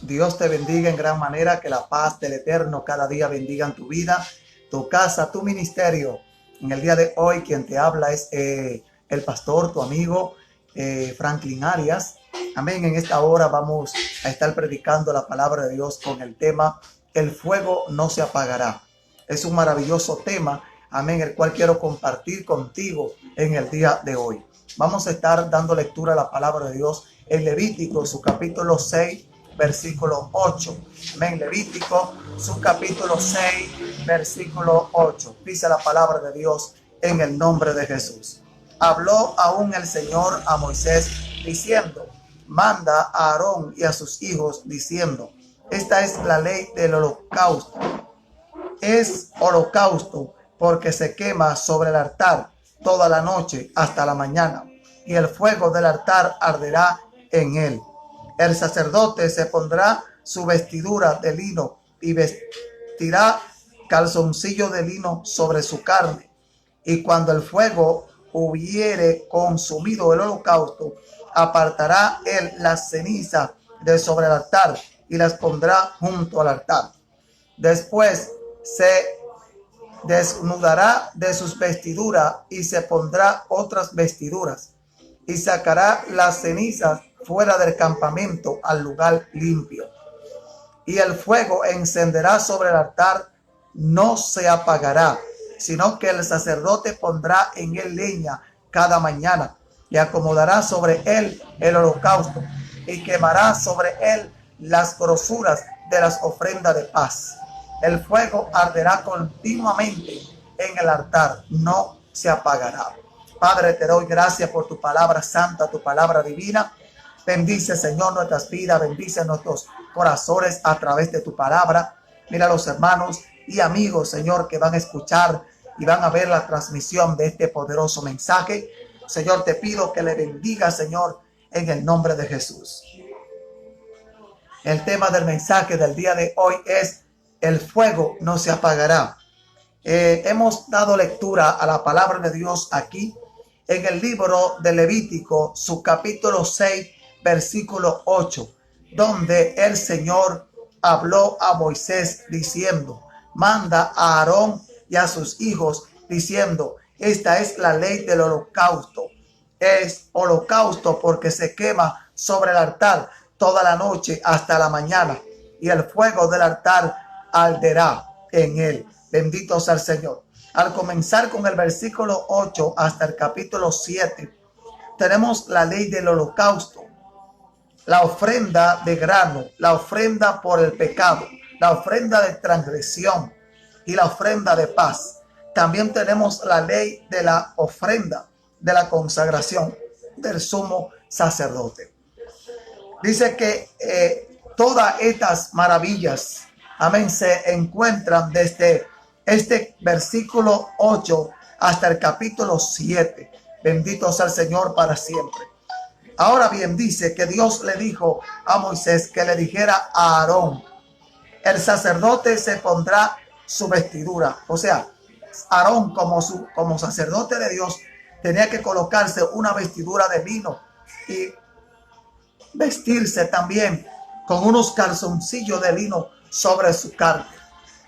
Dios te bendiga en gran manera, que la paz del Eterno cada día bendiga en tu vida, tu casa, tu ministerio. En el día de hoy quien te habla es el pastor, tu amigo Franklin Arias. Amén. En esta hora vamos a estar predicando la palabra de Dios con el tema El fuego no se apagará. Es un maravilloso tema, amén, el cual quiero compartir contigo en el día de hoy. Vamos a estar dando lectura a la palabra de Dios en Levítico, su capítulo 6, versículo 8. Amén. Levítico, su capítulo 6, versículo 8. Dice la palabra de Dios en el nombre de Jesús. Habló aún el Señor a Moisés diciendo: manda a Aarón y a sus hijos diciendo: esta es la ley del holocausto. Es holocausto porque se quema sobre el altar toda la noche hasta la mañana, y el fuego del altar arderá en él. El sacerdote se pondrá su vestidura de lino y vestirá calzoncillo de lino sobre su carne. Y cuando el fuego hubiere consumido el holocausto, apartará él las cenizas de sobre el altar y las pondrá junto al altar. Después se desnudará de sus vestiduras y se pondrá otras vestiduras y sacará las cenizas fuera del campamento al lugar limpio. Y el fuego encenderá sobre el altar, no se apagará, sino que el sacerdote pondrá en él leña cada mañana y acomodará sobre él el holocausto y quemará sobre él las grosuras de las ofrendas de paz. El fuego arderá continuamente en el altar, no se apagará. Padre, te doy gracias por tu palabra santa, tu palabra divina. Bendice, Señor, nuestras vidas, bendice nuestros corazones a través de tu palabra. Mira a los hermanos y amigos, Señor, que van a escuchar y van a ver la transmisión de este poderoso mensaje. Señor, te pido que le bendiga, Señor, en el nombre de Jesús. El tema del mensaje del día de hoy es: el fuego no se apagará. Hemos dado lectura a la palabra de Dios aquí en el libro de Levítico, su capítulo 6, versículo 8, donde el Señor habló a Moisés diciendo: manda a Aarón y a sus hijos diciendo: esta es la ley del holocausto. Es holocausto porque se quema sobre el altar toda la noche hasta la mañana, y el fuego del altar arderá en él. Bendito sea el Señor. Al comenzar con el versículo 8 hasta el capítulo 7, tenemos la ley del holocausto, la ofrenda de grano, la ofrenda por el pecado, la ofrenda de transgresión y la ofrenda de paz. También tenemos la ley de la ofrenda de la consagración del sumo sacerdote. Dice que todas estas maravillas, amén, se encuentran desde este versículo 8 hasta el capítulo 7. Bendito sea el Señor para siempre. Ahora bien, dice que Dios le dijo a Moisés que le dijera a Aarón: el sacerdote se pondrá su vestidura. O sea, Aarón como sacerdote de Dios tenía que colocarse una vestidura de lino y vestirse también con unos calzoncillos de lino sobre su carne.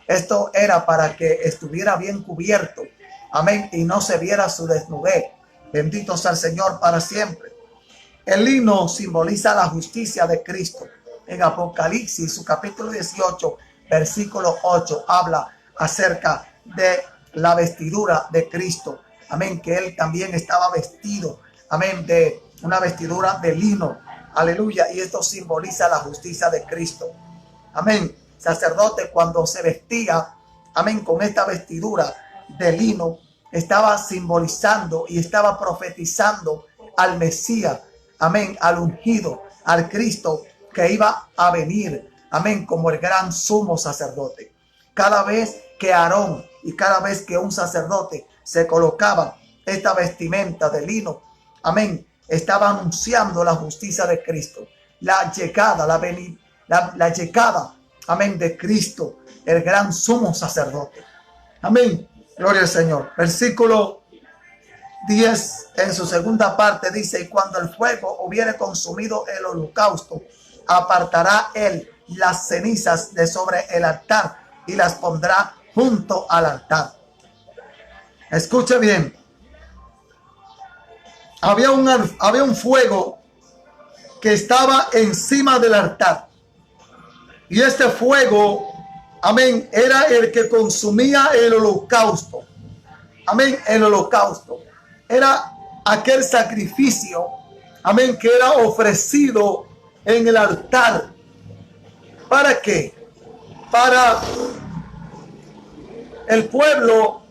Esto era para que estuviera bien cubierto, amén, y no se viera su desnudez. Bendito sea el Señor para siempre. El lino simboliza la justicia de Cristo. En Apocalipsis, su capítulo 18, versículo 8, habla acerca de la vestidura de Cristo. Amén, que él también estaba vestido, amén, de una vestidura de lino. Aleluya, y esto simboliza la justicia de Cristo. Amén. Sacerdote, cuando se vestía, amén, con esta vestidura de lino, estaba simbolizando y estaba profetizando al Mesías, amén, al ungido, al Cristo que iba a venir, amén, como el gran sumo sacerdote. Cada vez que Aarón y cada vez que un sacerdote se colocaba esta vestimenta de lino, amén, estaba anunciando la justicia de Cristo, la llegada, la llegada, amén, de Cristo, el gran sumo sacerdote. Amén. Gloria al Señor. Versículo 10 en su segunda parte dice: y cuando el fuego hubiere consumido el holocausto, apartará él las cenizas de sobre el altar y las pondrá junto al altar. Escuche bien. Había un fuego que estaba encima del altar. Y este fuego, amén, era el que consumía el holocausto. Amén, el holocausto. Era aquel sacrificio, amén, que era ofrecido en el altar. ¿Para qué? Para el pueblo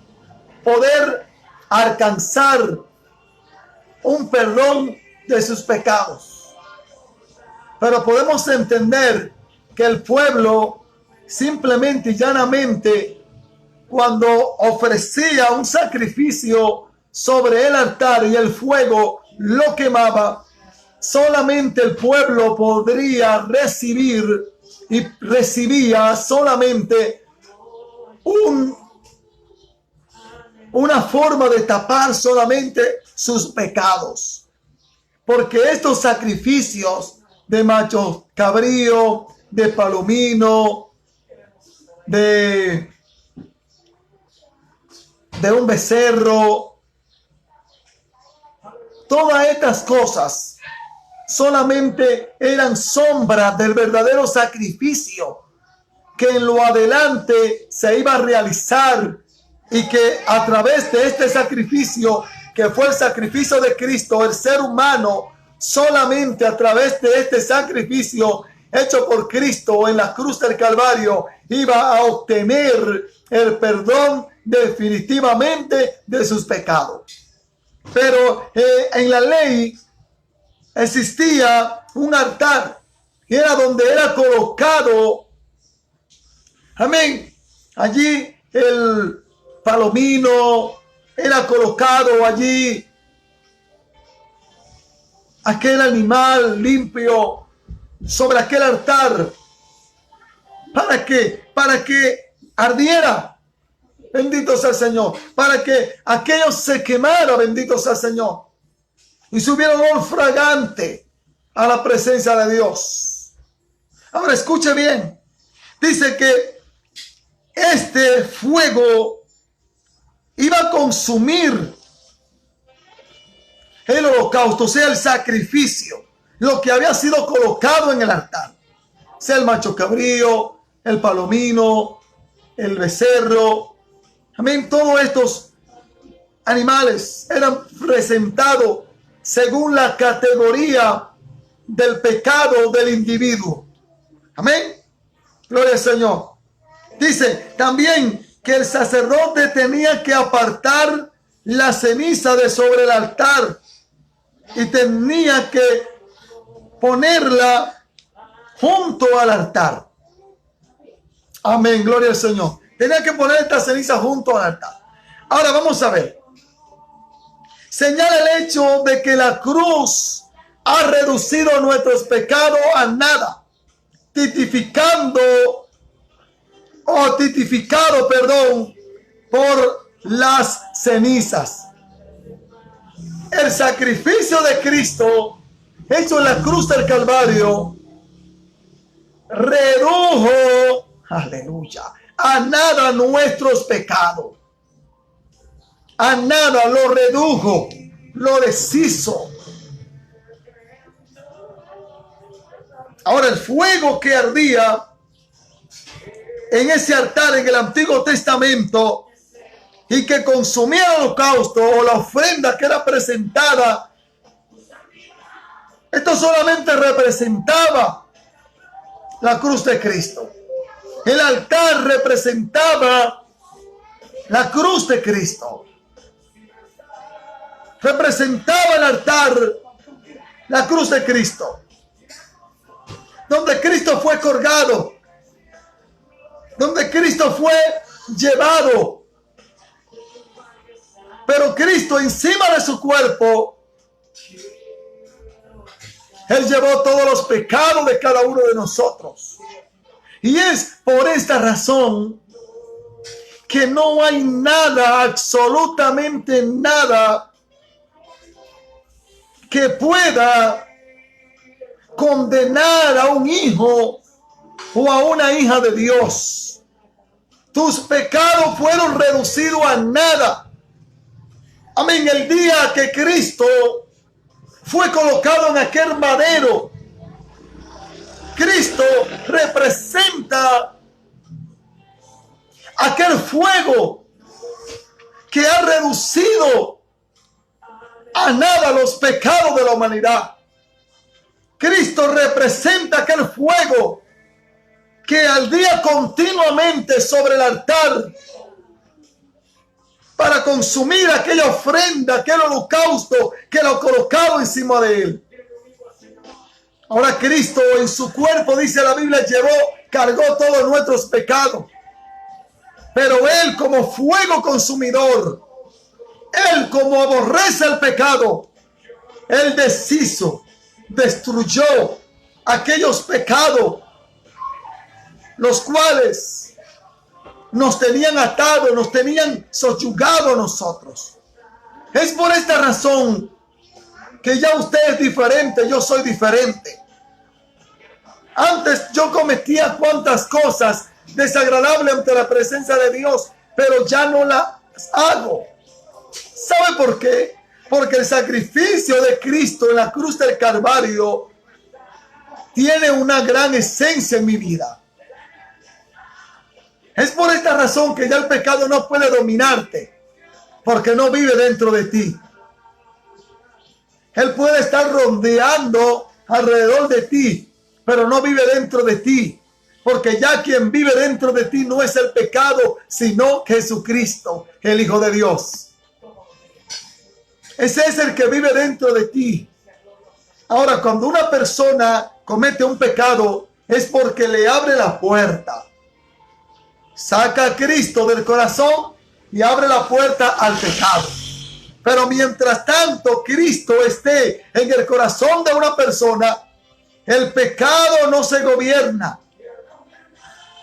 poder alcanzar un perdón de sus pecados. Pero podemos entender que el pueblo simplemente y llanamente, cuando ofrecía un sacrificio sobre el altar y el fuego lo quemaba, solamente el pueblo podría recibir y recibía solamente una forma de tapar solamente sus pecados. Porque estos sacrificios de macho cabrío, de palomino, de un becerro, todas estas cosas solamente eran sombras del verdadero sacrificio que en lo adelante se iba a realizar, y que a través de este sacrificio, que fue el sacrificio de Cristo, el ser humano solamente a través de este sacrificio hecho por Cristo en la cruz del Calvario iba a obtener el perdón definitivamente de sus pecados. Pero en la ley existía un altar, que era donde era colocado, amén, allí el palomino, era colocado allí aquel animal limpio sobre aquel altar. ¿Para qué? Para que ardiera, bendito sea el Señor, para que aquello se quemara, bendito sea el Señor, y subiera un olor fragante a la presencia de Dios. Ahora escuche bien, dice que este fuego iba a consumir el holocausto, o sea, el sacrificio, lo que había sido colocado en el altar, sea el macho cabrío, el palomino, el becerro, amén. Todos estos animales eran presentados según la categoría del pecado del individuo, amén. Gloria al Señor. Dice también que el sacerdote tenía que apartar la ceniza de sobre el altar y tenía que ponerla junto al altar. Amén, gloria al Señor. Tenía que poner esta ceniza junto al altar. Ahora vamos a ver. Señala el hecho de que la cruz ha reducido nuestros pecados a nada, tipificado, por las cenizas. El sacrificio de Cristo hecho en la cruz del Calvario redujo, aleluya, a nada nuestros pecados. A nada lo redujo, lo deshizo. Ahora el fuego que ardía en ese altar en el Antiguo Testamento y que consumía el holocausto o la ofrenda que era presentada, esto solamente representaba la cruz de Cristo. El altar representaba la cruz de Cristo. Representaba el altar la cruz de Cristo, donde Cristo fue colgado, donde Cristo fue llevado. Pero Cristo encima de su cuerpo, Él llevó todos los pecados de cada uno de nosotros. Y es por esta razón que no hay nada, absolutamente nada, que pueda condenar a un hijo o a una hija de Dios. Tus pecados fueron reducidos a nada. Amén. El día que Cristo fue colocado en aquel madero, Cristo representa aquel fuego que ha reducido a nada los pecados de la humanidad. Cristo representa aquel fuego que ardía continuamente sobre el altar para consumir aquella ofrenda, aquel holocausto que lo colocaba encima de él. Ahora Cristo en su cuerpo, dice la Biblia, cargó todos nuestros pecados. Pero Él, como fuego consumidor, Él, como aborrece el pecado, Él deshizo, destruyó aquellos pecados, los cuales nos tenían atados, nos tenían subyugados a nosotros. Es por esta razón que ya usted es diferente, yo soy diferente. Antes yo cometía cuantas cosas desagradables ante la presencia de Dios, pero ya no las hago. ¿Sabe por qué? Porque el sacrificio de Cristo en la cruz del Calvario tiene una gran esencia en mi vida. Es por esta razón que ya el pecado no puede dominarte, porque no vive dentro de ti. Él puede estar rondeando alrededor de ti, pero no vive dentro de ti, porque ya quien vive dentro de ti no es el pecado, sino Jesucristo, el Hijo de Dios. Ese es el que vive dentro de ti. Ahora, cuando una persona comete un pecado, es porque le abre la puerta. Saca a Cristo del corazón y abre la puerta al pecado. Pero mientras tanto Cristo esté en el corazón de una persona, el pecado no se gobierna.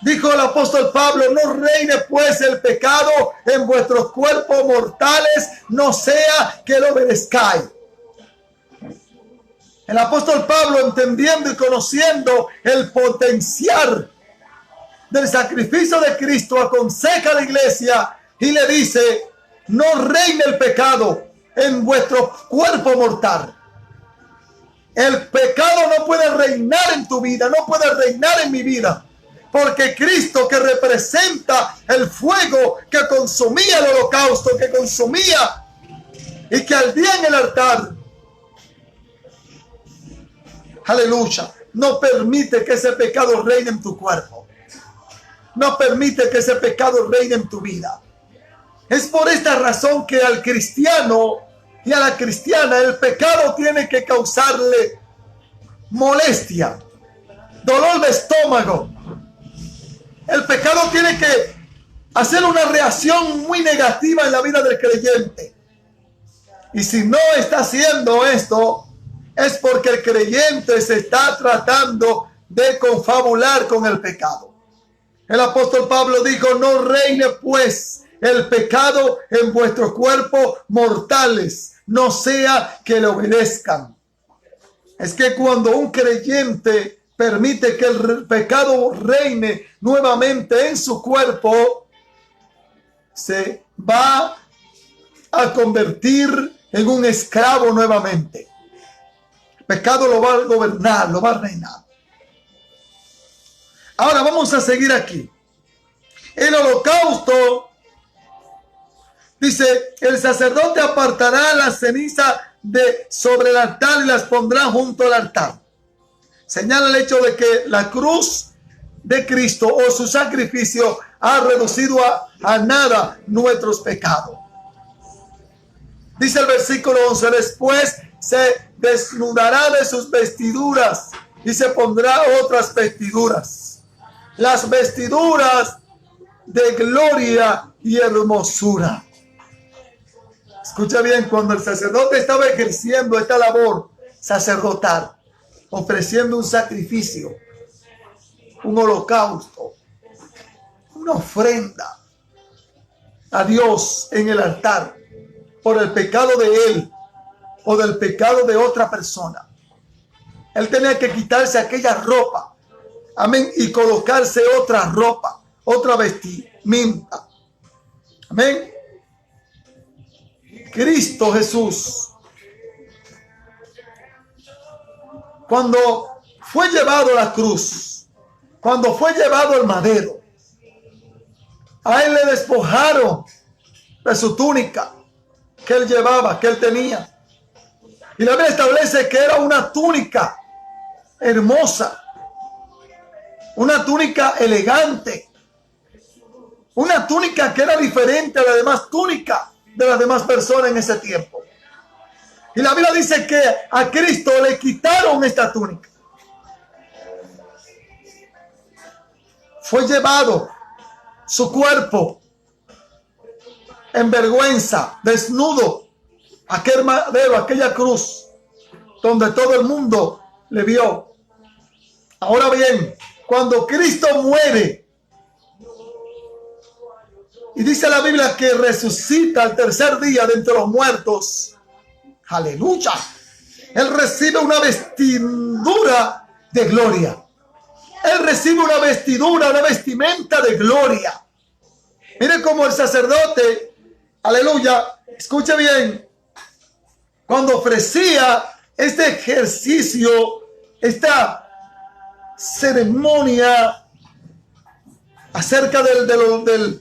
Dijo el apóstol Pablo: no reine pues el pecado en vuestros cuerpos mortales, no sea que lo obedezcáis. El apóstol Pablo, entendiendo y conociendo el potencial del sacrificio de Cristo, aconseja a la iglesia y le dice: no reine el pecado en vuestro cuerpo mortal. El pecado no puede reinar en tu vida, no puede reinar en mi vida, porque Cristo, que representa el fuego que consumía el holocausto, que consumía y que ardía en el altar, aleluya, no permite que ese pecado reine en tu cuerpo. No permite que ese pecado reine en tu vida. Es por esta razón que al cristiano y a la cristiana el pecado tiene que causarle molestia, dolor de estómago. El pecado tiene que hacer una reacción muy negativa en la vida del creyente. Y si no está haciendo esto, es porque el creyente se está tratando de confabular con el pecado. El apóstol Pablo dijo: no reine pues el pecado en vuestros cuerpos mortales, no sea que le obedezcan. Es que cuando un creyente permite que el pecado reine nuevamente en su cuerpo, se va a convertir en un esclavo nuevamente. El pecado lo va a gobernar, lo va a reinar. Ahora vamos a seguir aquí. El holocausto, dice: el sacerdote apartará la ceniza de sobre el altar y las pondrá junto al altar. Señala el hecho de que la cruz de Cristo o su sacrificio ha reducido a nada nuestros pecados. Dice el versículo 11: después se desnudará de sus vestiduras y se pondrá otras vestiduras. Las vestiduras de gloria y hermosura. Escucha bien, cuando el sacerdote estaba ejerciendo esta labor sacerdotal, ofreciendo un sacrificio, un holocausto, una ofrenda a Dios en el altar por el pecado de él o del pecado de otra persona, él tenía que quitarse aquella ropa amén, y colocarse otra ropa, otra vestimenta. Amén. Cristo Jesús, cuando fue llevado a la cruz, cuando fue llevado al madero, a él le despojaron de su túnica que él llevaba, que él tenía. Y la Biblia establece que era una túnica hermosa, una túnica elegante, una túnica que era diferente a la demás túnica de las demás personas en ese tiempo. Y la Biblia dice que a Cristo le quitaron esta túnica. Fue llevado su cuerpo en vergüenza, desnudo, aquel madero, aquella cruz, donde todo el mundo le vio. Ahora bien, cuando Cristo muere, y dice la Biblia que resucita al tercer día de entre los muertos, aleluya, él recibe una vestidura de gloria. Él recibe una vestidura, una vestimenta de gloria. Mire cómo el sacerdote, aleluya, escuche bien, cuando ofrecía este ejercicio, esta ceremonia acerca de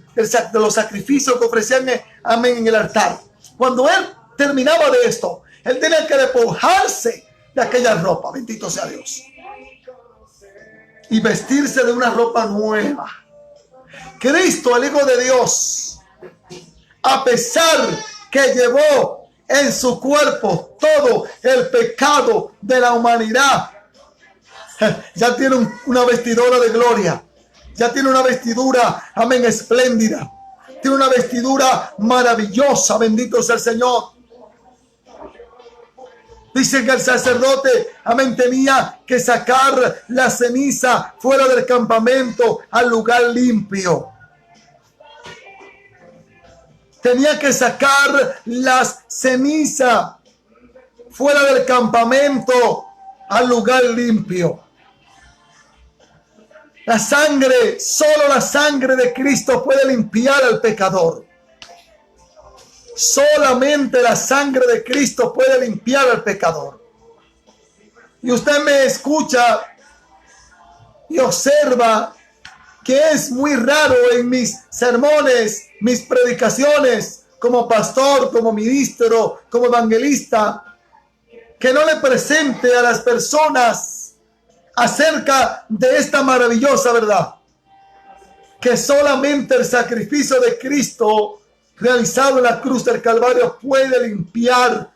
los sacrificios que ofrecían, amén, en el altar. Cuando él terminaba de esto, él tenía que despojarse de aquella ropa, bendito sea Dios, y vestirse de una ropa nueva. Cristo, el Hijo de Dios, a pesar que llevó en su cuerpo todo el pecado de la humanidad, ya tiene una vestidura de gloria, ya tiene una vestidura, amén, espléndida, tiene una vestidura maravillosa, bendito sea el Señor. Dice que el sacerdote, amén, tenía que sacar la ceniza fuera del campamento al lugar limpio. Tenía que sacar las cenizas fuera del campamento al lugar limpio. La sangre, solo la sangre de Cristo puede limpiar al pecador. Solamente la sangre de Cristo puede limpiar al pecador. Y usted me escucha y observa que es muy raro en mis sermones, mis predicaciones, como pastor, como ministro, como evangelista, que no le presente a las personas acerca de esta maravillosa verdad, que solamente el sacrificio de Cristo realizado en la cruz del Calvario puede limpiar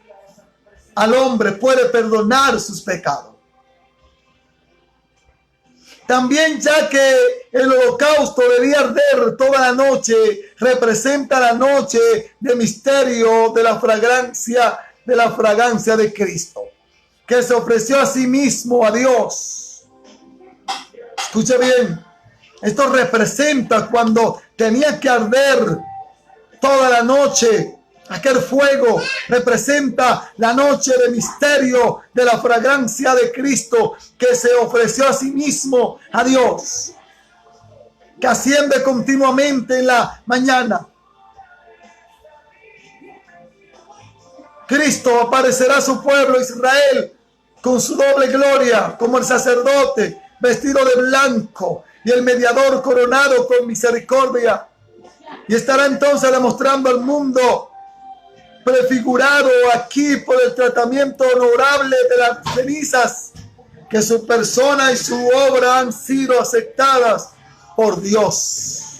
al hombre, puede perdonar sus pecados. También, ya que el holocausto debía arder toda la noche, representa la noche de misterio de la fragancia de Cristo, que se ofreció a sí mismo a Dios. Escuche bien, esto representa cuando tenía que arder toda la noche. Aquel fuego representa la noche de misterio de la fragancia de Cristo, que se ofreció a sí mismo a Dios, que asciende continuamente en la mañana. Cristo aparecerá a su pueblo Israel con su doble gloria, como el sacerdote vestido de blanco y el mediador coronado con misericordia, y estará entonces demostrando al mundo, prefigurado aquí por el tratamiento honorable de las cenizas, que su persona y su obra han sido aceptadas por Dios.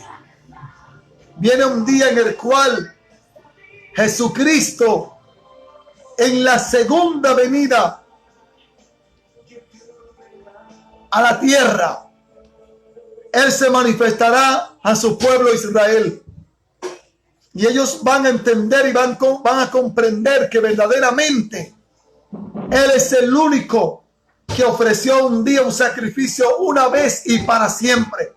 Viene un día en el cual Jesucristo, en la segunda venida a la tierra, Él se manifestará a su pueblo Israel. Y ellos van a entender y van a comprender que verdaderamente Él es el único que ofreció un día un sacrificio una vez y para siempre,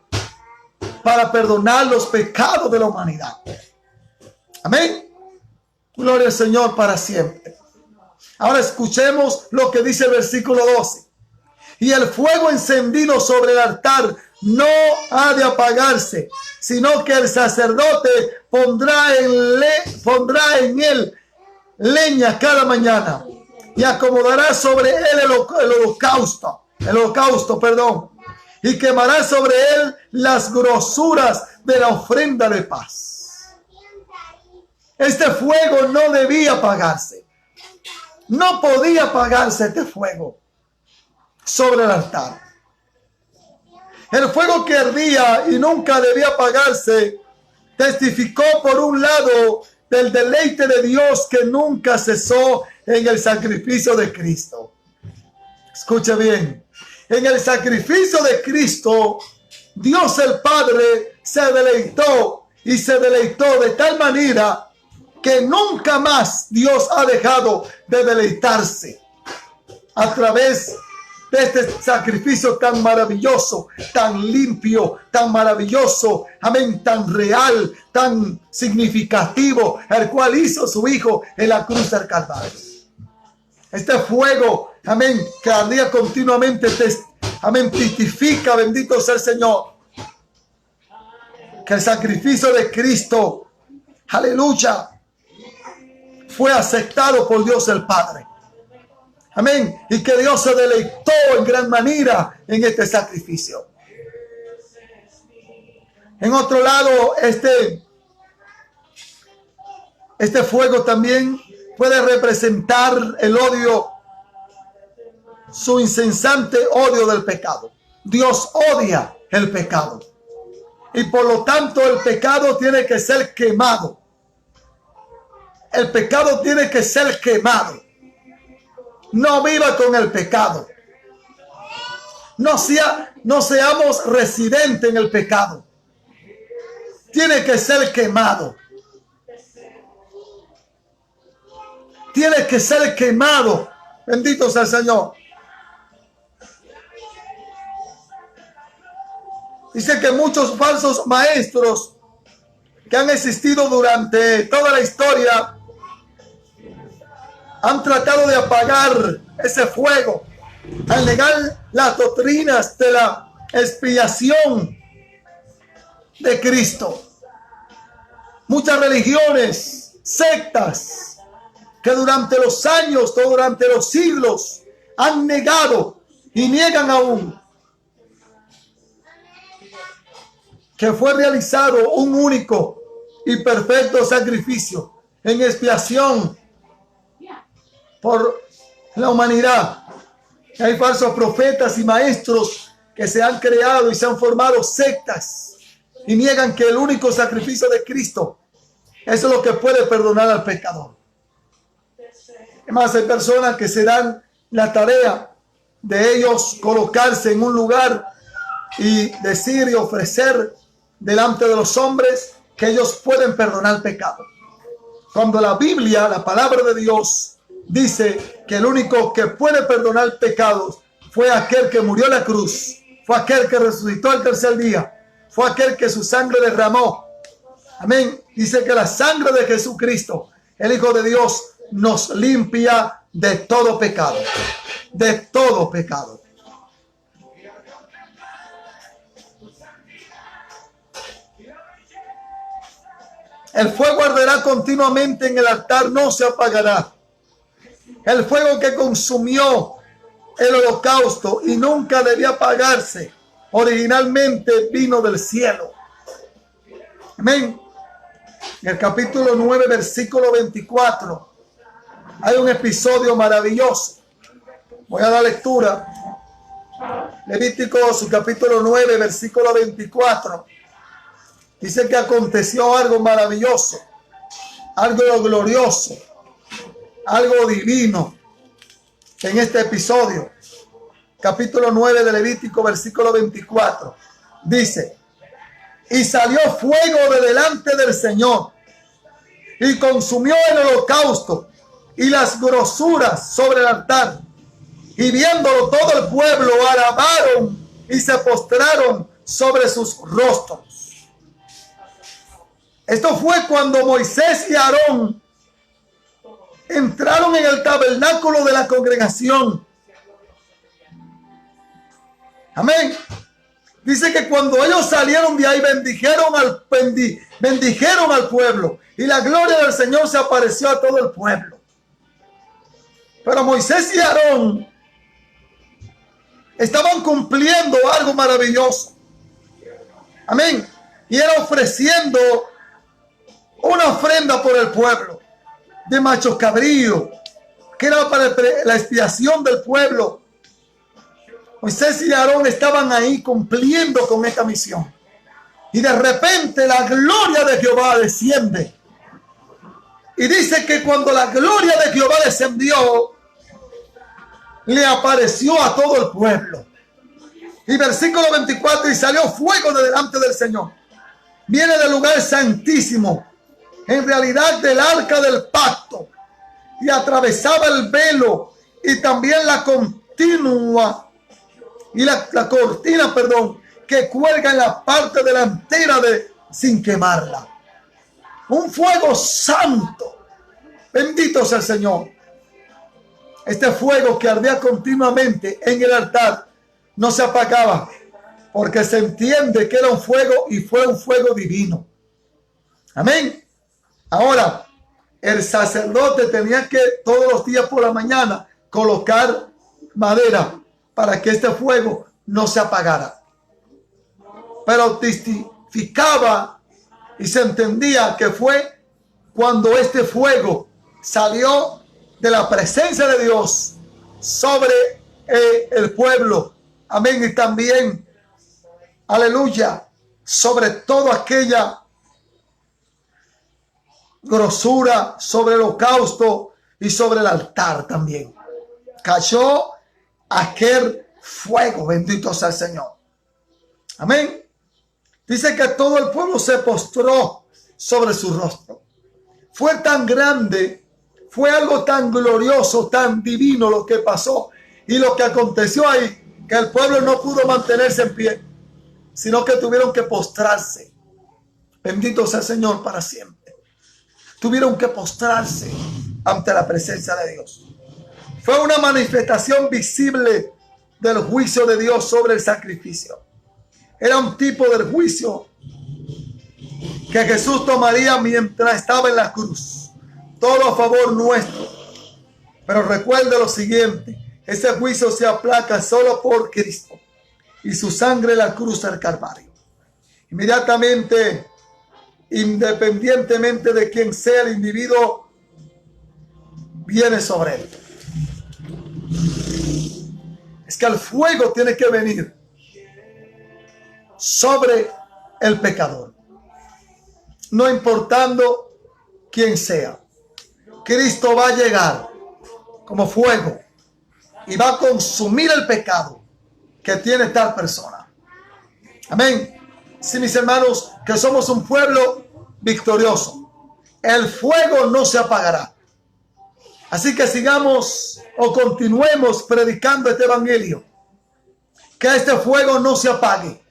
para perdonar los pecados de la humanidad. Amén. Gloria al Señor para siempre. Ahora escuchemos lo que dice el versículo 12. Y el fuego encendido sobre el altar no ha de apagarse, sino que el sacerdote pondrá en él leña cada mañana y acomodará sobre él el holocausto, y quemará sobre él las grosuras de la ofrenda de paz. Este fuego no debía apagarse. No podía apagarse este fuego sobre el altar. El fuego que ardía y nunca debía apagarse testificó por un lado del deleite de Dios que nunca cesó en el sacrificio de Cristo. Escucha bien. En el sacrificio de Cristo, Dios el Padre se deleitó de tal manera que nunca más Dios ha dejado de deleitarse a través de este sacrificio tan maravilloso, tan limpio, tan maravilloso, amén, tan real, tan significativo, el cual hizo su Hijo en la cruz del Calvario. Este fuego, amén, que ardía continuamente, amén, testifica, bendito sea el Señor, que el sacrificio de Cristo, aleluya, fue aceptado por Dios el Padre. Amén. Y que Dios se deleitó en gran manera en este sacrificio. En otro lado, este fuego también puede representar el odio, su incesante odio del pecado. Dios odia el pecado. Y por lo tanto el pecado tiene que ser quemado. El pecado tiene que ser quemado. No viva con el pecado. No seamos residentes en el pecado. Tiene que ser quemado. Tiene que ser quemado. Bendito sea el Señor. Dice que muchos falsos maestros que han existido durante toda la historia han tratado de apagar ese fuego al negar las doctrinas de la expiación de Cristo. Muchas religiones, sectas, que durante los años o durante los siglos han negado y niegan aún que fue realizado un único y perfecto sacrificio en expiación por la humanidad. Hay falsos profetas y maestros que se han creado y se han formado sectas y niegan que el único sacrificio de Cristo es lo que puede perdonar al pecador. Además, hay personas que se dan la tarea de ellos colocarse en un lugar y decir y ofrecer delante de los hombres que ellos pueden perdonar pecado. Cuando la Biblia, la palabra de Dios, dice que el único que puede perdonar pecados fue aquel que murió en la cruz, fue aquel que resucitó el tercer día, fue aquel que su sangre derramó. Amén. Dice que la sangre de Jesucristo, el Hijo de Dios, nos limpia de todo pecado. De todo pecado. El fuego arderá continuamente en el altar, no se apagará. El fuego que consumió el holocausto y nunca debía apagarse, originalmente vino del cielo. Amén. En el capítulo 9, versículo 24, hay un episodio maravilloso. Voy a dar lectura. Levítico, su capítulo 9, versículo 24. Dice que aconteció algo maravilloso, algo glorioso, algo divino en este episodio. Capítulo 9 de Levítico, versículo 24. Dice: y salió fuego de delante del Señor y consumió el holocausto y las grosuras sobre el altar. Y viéndolo todo el pueblo alabaron y se postraron sobre sus rostros. Esto fue cuando Moisés y Aarón entraron en el tabernáculo de la congregación Amén. Dice que cuando ellos salieron de ahí, bendijeron al pueblo. Y la gloria del Señor se apareció a todo el pueblo. Pero Moisés y Aarón estaban cumpliendo algo maravilloso. Amén. Y era ofreciendo una ofrenda por el pueblo de machos cabríos, que era para la expiación del pueblo. Moisés y Aarón estaban ahí cumpliendo con esta misión. Y de repente la gloria de Jehová desciende. Y dice que cuando la gloria de Jehová descendió, le apareció a todo el pueblo. Y versículo 24, y salió fuego de delante del Señor. Viene del lugar santísimo, en realidad del arca del pacto, y atravesaba el velo y también la cortina, que cuelga en la parte delantera sin quemarla. Un fuego santo. Bendito sea el Señor. Este fuego que ardía continuamente en el altar no se apagaba, porque se entiende que era un fuego y fue un fuego divino. Amén. Ahora, el sacerdote tenía que todos los días por la mañana colocar madera para que este fuego no se apagara. Pero testificaba y se entendía que fue cuando este fuego salió de la presencia de Dios sobre el pueblo. Amén. Y también, aleluya, sobre toda aquella grosura, sobre el holocausto y sobre el altar también. Cayó aquel fuego. Bendito sea el Señor. Amén. Dice que todo el pueblo se postró sobre su rostro. Fue tan grande, fue algo tan glorioso, tan divino lo que pasó y lo que aconteció ahí, que el pueblo no pudo mantenerse en pie, sino que tuvieron que postrarse. Bendito sea el Señor para siempre. Tuvieron que postrarse ante la presencia de Dios. Fue una manifestación visible del juicio de Dios sobre el sacrificio. Era un tipo del juicio que Jesús tomaría mientras estaba en la cruz. Todo a favor nuestro. Pero recuerde lo siguiente: ese juicio se aplaca solo por Cristo y su sangre en la cruz del Calvario. Inmediatamente, independientemente de quién sea el individuo, viene sobre él. Es que el fuego tiene que venir sobre el pecador, no importando quién sea. Cristo va a llegar como fuego y va a consumir el pecado que tiene tal persona. Amén. Sí, mis hermanos, que somos un pueblo victorioso. El fuego no se apagará. Así que sigamos o continuemos predicando este evangelio. Que este fuego no se apague.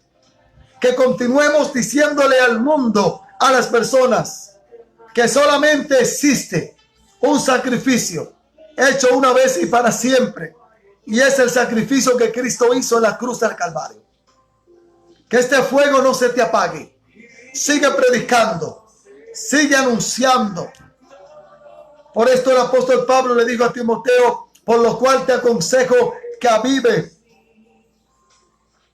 Que continuemos diciéndole al mundo, a las personas, que solamente existe un sacrificio hecho una vez y para siempre. Y es el sacrificio que Cristo hizo en la cruz del Calvario. Que este fuego no se te apague. Sigue predicando. Sigue anunciando. Por esto el apóstol Pablo le dijo a Timoteo: por lo cual te aconsejo que avive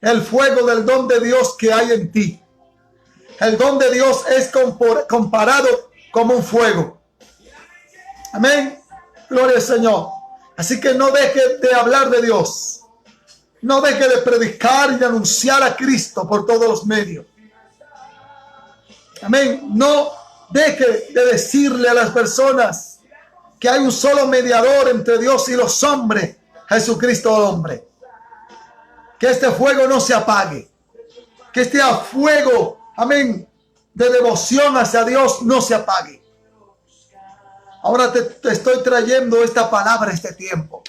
el fuego del don de Dios que hay en ti. El don de Dios es comparado como un fuego. Amén. Gloria al Señor. Así que no deje de hablar de Dios. No deje de predicar y de anunciar a Cristo por todos los medios. Amén. No deje de decirle a las personas que hay un solo mediador entre Dios y los hombres, Jesucristo el hombre. Que este fuego no se apague. Que este fuego, amén, de devoción hacia Dios no se apague. Ahora te estoy trayendo esta palabra este tiempo.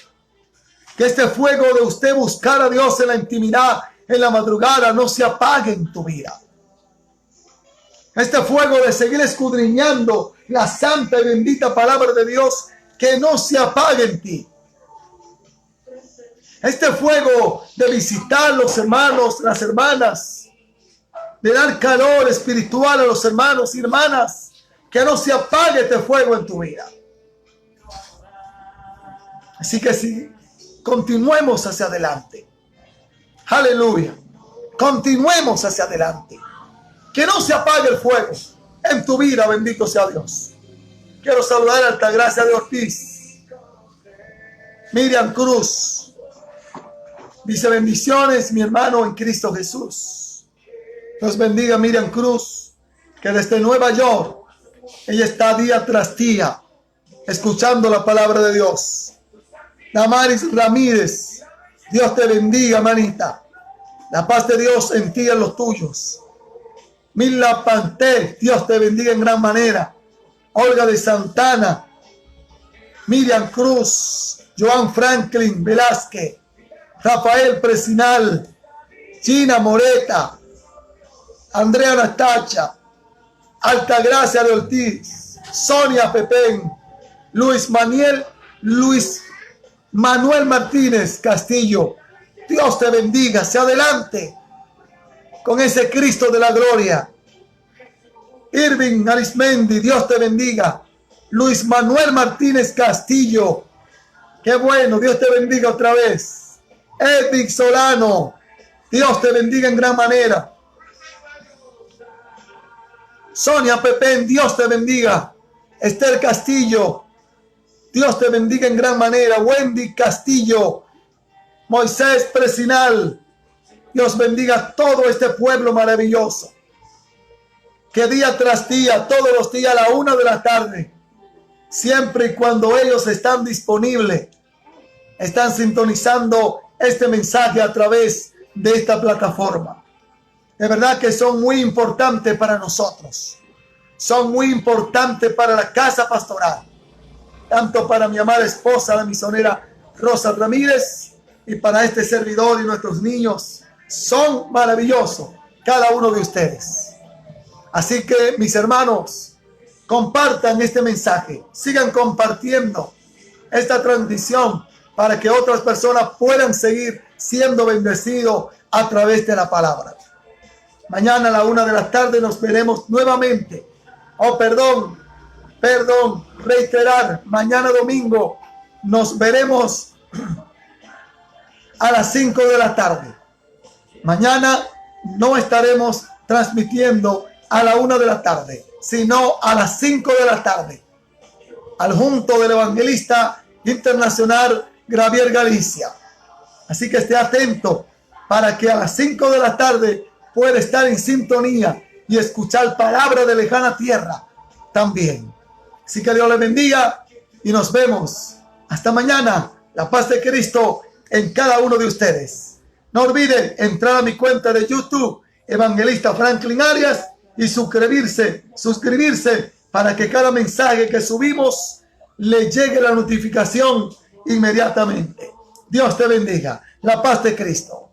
Que este fuego de usted buscar a Dios en la intimidad, en la madrugada, no se apague en tu vida. Este fuego de seguir escudriñando la santa y bendita palabra de Dios, que no se apague en ti. Este fuego de visitar los hermanos, las hermanas, de dar calor espiritual a los hermanos y hermanas, que no se apague este fuego en tu vida. Así que sí, continuemos hacia adelante. Aleluya. Continuemos hacia adelante. Que no se apague el fuego en tu vida, bendito sea Dios. Quiero saludar a Altagracia de Ortiz, Miriam Cruz. Dice: bendiciones, mi hermano en Cristo Jesús. Dios bendiga a Miriam Cruz, que desde Nueva York, ella está día tras día escuchando la palabra de Dios. Damaris Ramírez, Dios te bendiga, manita. La paz de Dios en ti y en los tuyos. Mila Panté, Dios te bendiga en gran manera. Olga de Santana, Miriam Cruz, Joan Franklin Velázquez, Rafael Presinal, Gina Moreta, Andrea Nastacha, Altagracia de Ortiz, Sonia Pepén, Luis Manuel Martínez Castillo. Dios te bendiga, hacia adelante con ese Cristo de la gloria. Irving Arismendi, Dios te bendiga. Luis Manuel Martínez Castillo, qué bueno, Dios te bendiga otra vez. Edvic Solano, Dios te bendiga en gran manera. Sonia Pepén, Dios te bendiga. Esther Castillo, Dios te bendiga en gran manera. Wendy Castillo, Moisés Presinal, Dios bendiga a todo este pueblo maravilloso, que día tras día, todos los días a la 1 de la tarde, siempre y cuando ellos están disponibles, están sintonizando este mensaje a través de esta plataforma. De verdad que son muy importantes para nosotros. Son muy importantes para la casa pastoral. Tanto para mi amada esposa, la misionera Rosa Ramírez, y para este servidor y nuestros niños. Son maravillosos cada uno de ustedes. Así que, mis hermanos, compartan este mensaje. Sigan compartiendo esta transmisión para que otras personas puedan seguir siendo bendecidos a través de la palabra. Mañana a la 1 de la tarde nos veremos nuevamente. Reiterar, mañana domingo nos veremos a las 5 de la tarde. Mañana no estaremos transmitiendo a la 1 de la tarde, sino a las 5 de la tarde, al junto del evangelista internacional Gravier Galicia. Así que esté atento para que a las 5 de la tarde pueda estar en sintonía y escuchar palabra de lejana tierra también. Así que Dios les bendiga y nos vemos. Hasta mañana. La paz de Cristo en cada uno de ustedes. No olviden entrar a mi cuenta de YouTube, Evangelista Franklin Arias, y suscribirse para que cada mensaje que subimos le llegue la notificación inmediatamente. Dios te bendiga. La paz de Cristo.